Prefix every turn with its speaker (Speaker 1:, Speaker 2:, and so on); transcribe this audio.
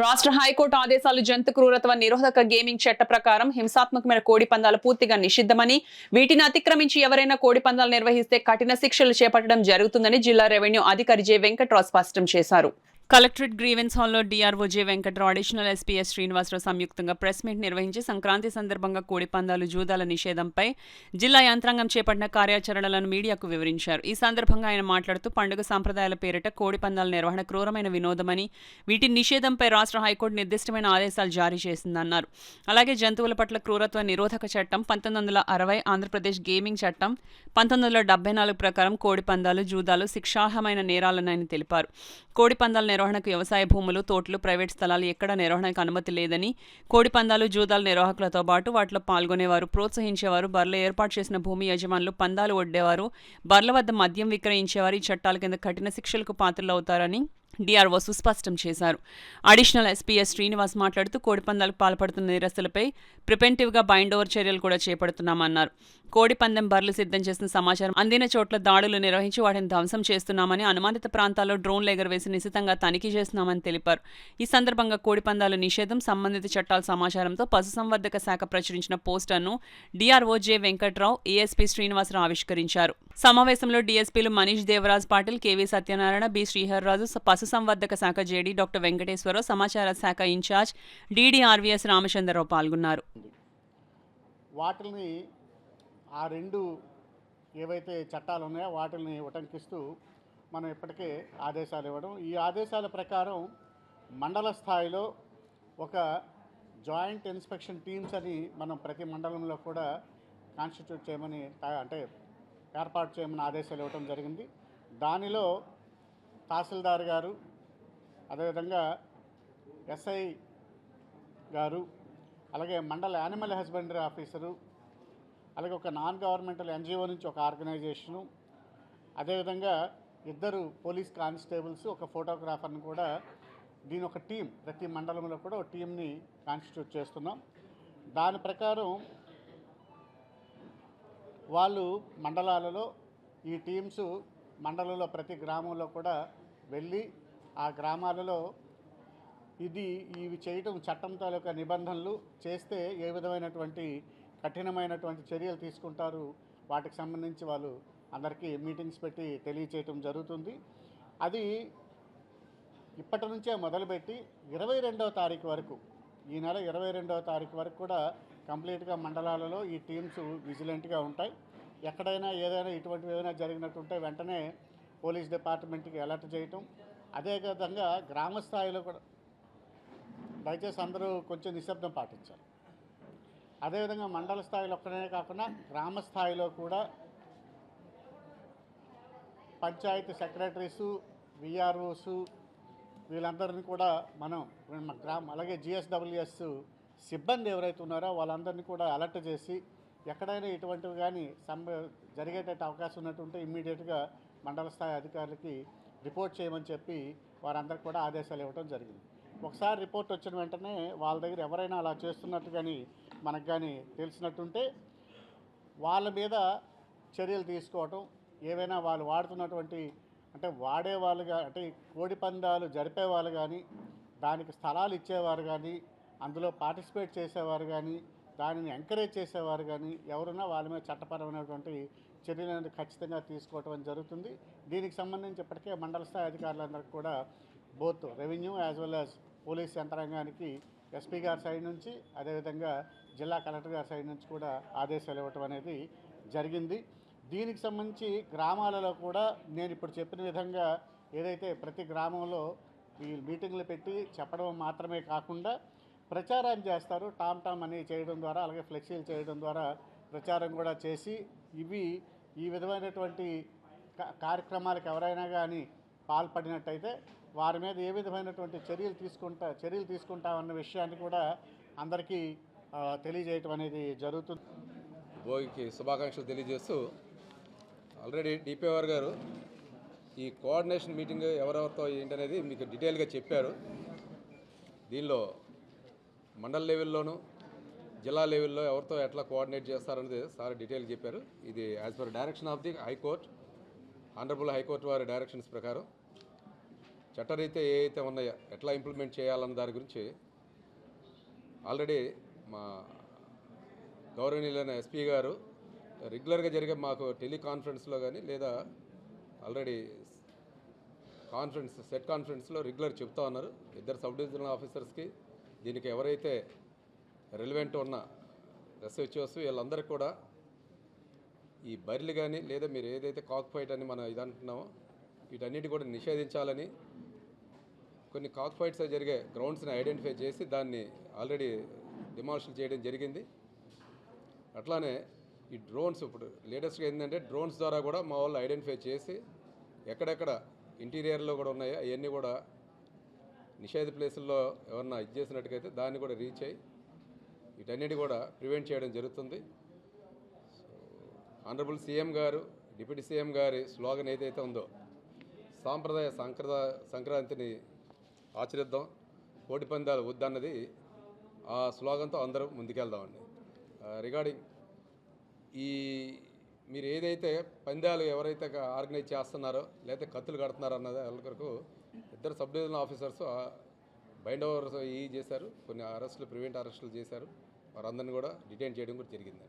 Speaker 1: రాష్ట్ర హైకోర్టు ఆదేశాలు జంతు క్రూరత్వ నిరోధక గేమింగ్ చట్ట ప్రకారం హింసాత్మకమైన కోడి పందాలు పూర్తిగా నిషిద్ధమని, వీటిని అతిక్రమించి ఎవరైనా కోడి పందాలు నిర్వహిస్తే కఠిన శిక్షలు చేపట్టడం జరుగుతుందని జిల్లా రెవెన్యూ అధికారి జె వెంకట్రావు స్పష్టం చేశారు. కలెక్టరేట్ గ్రీవెన్స్ హాల్లో DRO J Venkatrao, additional SP S Srinivasarao సంయుక్తంగా ప్రెస్ మీట్ నిర్వహించి సంక్రాంతి సందర్భంగా కోడి పందాలు, జూదాల నిషేధంపై జిల్లా యంత్రాంగం చేపట్టిన కార్యాచరణలను మీడియాకు వివరించారు. ఈ సందర్భంగా ఆయన మాట్లాడుతూ పండుగ సంప్రదాయాల పేరిట కోడి పందాల నిర్వహణ క్రూరమైన వినోదమని, వీటి నిషేధంపై రాష్ట్ర హైకోర్టు నిర్దిష్టమైన ఆదేశాలు జారీ చేసిందన్నారు. అలాగే జంతువుల పట్ల క్రూరత్వ నిరోధక చట్టం 1960, ఆంధ్రప్రదేశ్ గేమింగ్ చట్టం 1974 ప్రకారం కోడి పందాలు, జూదాలు శిక్షార్హమైన నేరాలనని తెలిపారు. కోడి పందాల నిర్వహణకు వ్యవసాయ భూములు, తోటలు, ప్రైవేట్ స్థలాలు ఎక్కడ నిర్వహణకు అనుమతి లేదని, కోడి పందాలు, జూదాల నిర్వాహకులతో పాటు వాటిలో పాల్గొనేవారు, ప్రోత్సహించేవారు, బర్రెలు ఏర్పాటు చేసిన భూమి యజమానులు, పందాలు ఒడ్డేవారు, బర్రెల వద్ద మద్యం విక్రయించేవారు ఈ చట్టాల కింద కఠిన శిక్షలకు పాత్రలవుతారని డిఆర్ఓ సుస్పష్టం చేశారు. అడిషనల్ ఎస్పీ ఎస్ శ్రీనివాస్ మాట్లాడుతూ కోడి పందాలకు పాల్పడుతున్న నేరస్తులపై ప్రివెంటివ్గా బైండ్ ఓవర్ చర్యలు కూడా చేపడుతున్నామన్నారు. కోడి పందెం బర్రెలు సిద్ధం చేసిన సమాచారం అందిన చోట్ల దాడులు నిర్వహించి వాటిని ధ్వంసం చేస్తున్నామని, అనుమానిత ప్రాంతాల్లో డ్రోన్లు ఎగరవేసి నిశితంగా తనిఖీ చేస్తున్నామని తెలిపారు. ఈ సందర్భంగా కోడి పందాలు నిషేధం సంబంధిత చట్టాల సమాచారంతో పశుసంవర్ధక శాఖ ప్రచురించిన పోస్టర్ను DRO J Venkatrao, ASP Srinivasarao ఆవిష్కరించారు. సమావేశంలో డీఎస్పీలు మనీష్ దేవరాజ్ పాటిల్, కేవీ సత్యనారాయణ, బి శ్రీహర్రాజు, పశుసంవర్ధక శాఖ జేడీ డాక్టర్ వెంకటేశ్వరరావు, సమాచార శాఖ ఇన్ఛార్జ్ డీడీఆర్వీఎస్ రామచంద్రరావు పాల్గొన్నారు.
Speaker 2: వాటిని ఆ రెండు ఏవైతే చట్టాలు ఉన్నాయో వాటిని ఉటంకిస్తూ మనం ఇప్పటికే ఆదేశాలు ఇవ్వడం, ఈ ఆదేశాల ప్రకారం మండల స్థాయిలో ఒక జాయింట్ ఇన్స్పెక్షన్ టీమ్స్ అని మనం ప్రతి మండలంలో కూడా కాన్స్టిట్యూట్ చేయమని అంటే ఏర్పాటు చేయమని ఆదేశాలు ఇవ్వడం జరిగింది. దానిలో తహసీల్దార్ గారు, అదేవిధంగా ఎస్ఐ గారు, అలాగే మండల యానిమల్ హస్బెండరీ ఆఫీసరు, అలాగే ఒక నాన్ గవర్నమెంటల్ ఎన్జిఓ నుంచి ఒక ఆర్గనైజేషను, అదేవిధంగా 2 పోలీస్ కానిస్టేబుల్స్, ఒక ఫోటోగ్రాఫర్ని కూడా దీని ఒక టీం ప్రతి మండలంలో కూడా ఒక టీంని కాన్స్టిట్యూట్ చేస్తున్నాం. దాని ప్రకారం వాళ్ళు మండలాలలో ఈ టీమ్స్ మండలంలో ప్రతి గ్రామంలో కూడా వెళ్ళి ఆ గ్రామాలలో ఇవి చేయటం చట్టం తాలూకా నిబంధనలు చేస్తే ఏ విధమైనటువంటి కఠినమైనటువంటి చర్యలు తీసుకుంటారు, వాటికి సంబంధించి వాళ్ళు అందరికీ మీటింగ్స్ పెట్టి తెలియచేయటం జరుగుతుంది. అది ఇప్పటి నుంచే మొదలుపెట్టి 22వ తారీఖు వరకు, ఈ నెల 22వ తారీఖు వరకు కూడా కంప్లీట్గా మండలాలలో ఈ టీమ్స్ విజిలెంట్గా ఉంటాయి. ఎక్కడైనా ఏదైనా ఇటువంటివి ఏదైనా జరిగినట్టుంటే వెంటనే పోలీస్ డిపార్ట్మెంట్కి అలర్ట్ చేయటం. అదేవిధంగా గ్రామ స్థాయిలో కూడా దయచేసి అందరూ కొంచెం నిశ్శబ్దం పాటించాలి. అదేవిధంగా మండల స్థాయిలో ఒక్కనే కాకుండా గ్రామ స్థాయిలో కూడా పంచాయతీ సెక్రటరీసు, విఆర్ఓసు వీళ్ళందరినీ కూడా మనం అలాగే జిఎస్డబ్ల్యూఎస్ సిబ్బంది ఎవరైతే ఉన్నారో వాళ్ళందరినీ కూడా అలర్ట్ చేసి ఎక్కడైనా ఇటువంటివి కానీ జరిగేటట్టు అవకాశం ఉన్నట్టుంటే ఇమ్మీడియట్గా మండల స్థాయి అధికారులకి రిపోర్ట్ చేయమని చెప్పి వారందరికీ కూడా ఆదేశాలు ఇవ్వడం జరిగింది. ఒకసారి రిపోర్ట్ వచ్చిన వెంటనే వాళ్ళ దగ్గర ఎవరైనా అలా చేస్తున్నట్టు కానీ మనకు కానీ తెలిసినట్టుంటే వాళ్ళ మీద చర్యలు తీసుకోవటం, ఏవైనా వాళ్ళు వాడుతున్నటువంటి అంటే వాడేవాళ్ళుగా అంటే కోడి పందాలు జరిపేవాళ్ళు కానీ, దానికి స్థలాలు ఇచ్చేవారు కానీ, అందులో పార్టిసిపేట్ చేసేవారు కానీ, దానిని ఎంకరేజ్ చేసేవారు కానీ ఎవరున్నా వాళ్ళ మీద చట్టపరమైనటువంటి చర్యలను ఖచ్చితంగా తీసుకోవటం జరుగుతుంది. దీనికి సంబంధించి ఇప్పటికే మండల స్థాయి అధికారులందరికీ కూడా both revenue as well as police యంత్రాంగానికి ఎస్పీ గారి సైడ్ నుంచి, అదేవిధంగా జిల్లా కలెక్టర్ గారి సైడ్ నుంచి కూడా ఆదేశాలు ఇవ్వటం అనేది జరిగింది. దీనికి సంబంధించి గ్రామాలలో కూడా నేను ఇప్పుడు చెప్పిన విధంగా ఏదైతే ప్రతి గ్రామంలో ఈ మీటింగ్లు పెట్టి చెప్పడం మాత్రమే కాకుండా ప్రచారం చేస్తారు. టామ్ అని చేయడం ద్వారా, అలాగే ఫ్లెక్సీలు చేయడం ద్వారా ప్రచారం కూడా చేసి ఈ విధమైనటువంటి కార్యక్రమాలకు ఎవరైనా కానీ పాల్పడినట్టయితే వారి మీద ఏ విధమైనటువంటి చర్యలు తీసుకుంటామన్న విషయాన్ని కూడా అందరికీ తెలియజేయటం అనేది జరుగుతుంది.
Speaker 3: భోగికి శుభాకాంక్షలు తెలియజేస్తూ ఆల్రెడీ డిపిఆర్ గారు ఈ కోఆర్డినేషన్ మీటింగ్ ఎవరెవరితో ఏంటనేది మీకు డీటెయిల్గా చెప్పారు. దీనిలో మండల లెవెల్లోనూ జిల్లా లెవెల్లో ఎవరితో ఎట్లా కోఆర్డినేట్ చేస్తారనేది సార్ డీటెయిల్గా చెప్పారు. ఇది as per direction of the high court, honourable high court వారి డైరెక్షన్స్ ప్రకారం చట్టరీత్యా ఏ అయితే ఉన్నాయో ఎట్లా ఇంప్లిమెంట్ చేయాలన్న దాని గురించి ఆల్రెడీ మా గౌరవనీయులైన ఎస్పీ గారు రెగ్యులర్గా జరిగే మాకు టెలికాన్ఫరెన్స్లో కానీ లేదా ఆల్రెడీ సెట్ కాన్ఫరెన్స్లో రెగ్యులర్ చెప్తా ఉన్నారు. ఇద్దరు సబ్ డివిజనల్ ఆఫీసర్స్కి దీనికి ఎవరైతే రెలివెంట్ ఉన్న ఎస్హెచ్ఓస్ వీళ్ళందరికీ కూడా ఈ బర్రెలు కానీ లేదా మీరు ఏదైతే కాక్ ఫైట్ అని మనం ఇది అంటున్నామో వీటన్నిటి కూడా నిషేధించాలని కొన్ని కాక్ ఫైట్స్ జరిగే గ్రౌండ్స్ని ఐడెంటిఫై చేసి దాన్ని ఆల్రెడీ డిమాలిషన్ చేయడం జరిగింది. అట్లానే ఈ డ్రోన్స్ ఇప్పుడు లేటెస్ట్గా ఏంటంటే డ్రోన్స్ ద్వారా కూడా మా వాళ్ళు ఐడెంటిఫై చేసి ఎక్కడెక్కడ ఇంటీరియర్లో కూడా ఉన్నాయో అవన్నీ కూడా నిషేధ ప్లేసుల్లో ఎవరన్నా ఇది చేసినట్టుగైతే దాన్ని కూడా రీచ్ అయ్యి వీటన్నిటి కూడా ప్రివెంట్ చేయడం జరుగుతుంది. ఆనరబుల్ సీఎం గారు డిప్యూటీ సీఎం గారి స్లోగన్ ఏదైతే ఉందో సాంప్రదాయ సంక్రాంతిని ఆచరిద్దాం, కోడి పందాలు వద్దన్నది ఆ స్లోగన్తో అందరూ ముందుకెళ్దామండి. రిగార్డింగ్ ఈ మీరు ఏదైతే పందాలు ఎవరైతే ఆర్గనైజ్ చేస్తున్నారో లేకపోతే కత్తులు కడుతున్నారో అన్నది వాళ్ళకు ఇద్దరు sub divisional officers bind overs చేశారు, కొన్ని ప్రివెంట్ అరెస్టులు చేశారు. వారందరినీ కూడా డిటైన్ చేయడం కూడా జరిగింది.